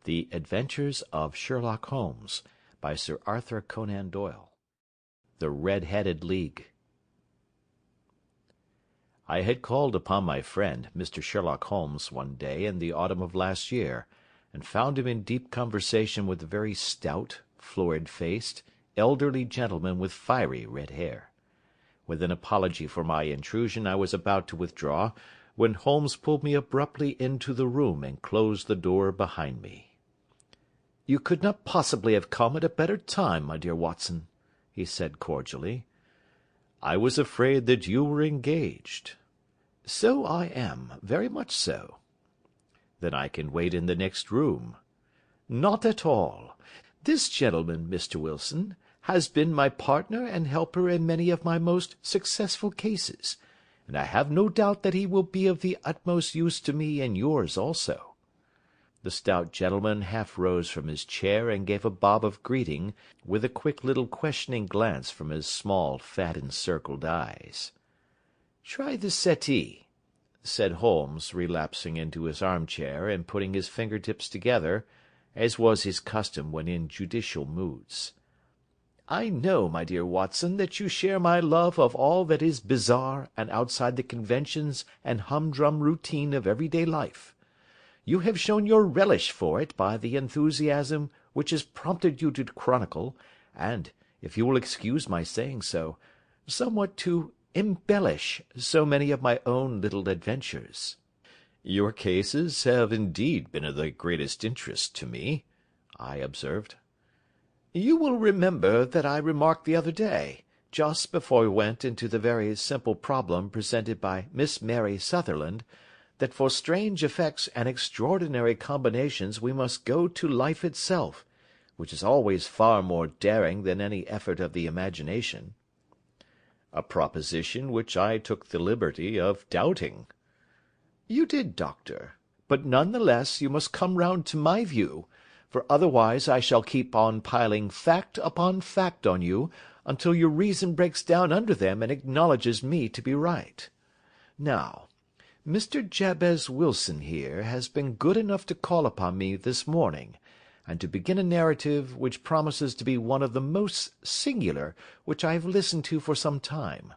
The Adventures of Sherlock Holmes, by Sir Arthur Conan Doyle. The Red-Headed League. I had called upon my friend, Mr. Sherlock Holmes, one day in the autumn of last year, and found him in deep conversation with a very stout, florid-faced, elderly gentleman with fiery red hair. With an apology for my intrusion, I was about to withdraw, when Holmes pulled me abruptly into the room and closed the door behind me. "You could not possibly have come at a better time, my dear Watson," he said cordially. "I was afraid that you were engaged." "So I am, very much so." "Then I can wait in the next room." "Not at all. This gentleman, Mr. Wilson, has been my partner and helper in many of my most successful cases, and I have no doubt that he will be of the utmost use to me and yours also." The stout gentleman half rose from his chair and gave a bob of greeting, with a quick little questioning glance from his small, fat encircled eyes. "Try the settee," said Holmes, relapsing into his armchair and putting his finger-tips together, as was his custom when in judicial moods. "I know, my dear Watson, that you share my love of all that is bizarre and outside the conventions and humdrum routine of everyday life. You have shown your relish for it by the enthusiasm which has prompted you to chronicle, and, if you will excuse my saying so, somewhat to embellish so many of my own little adventures." "Your cases have indeed been of the greatest interest to me," I observed. "You will remember that I remarked the other day, just before we went into the very simple problem presented by Miss Mary Sutherland, that for strange effects and extraordinary combinations we must go to life itself, which is always far more daring than any effort of the imagination." "A proposition which I took the liberty of doubting." "You did, doctor, but none the less you must come round to my view, for otherwise I shall keep on piling fact upon fact on you until your reason breaks down under them and acknowledges me to be right. Now, Mr. Jabez Wilson here has been good enough to call upon me this morning, and to begin a narrative which promises to be one of the most singular which I have listened to for some time.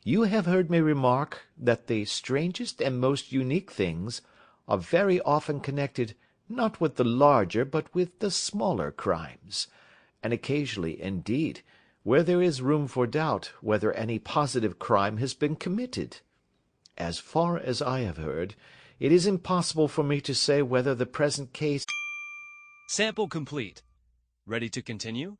You have heard me remark that the strangest and most unique things are very often connected not with the larger but with the smaller crimes, and occasionally, indeed, where there is room for doubt whether any positive crime has been committed. As far as I have heard, it is impossible for me to say whether the present case—" Sample complete. Ready to continue?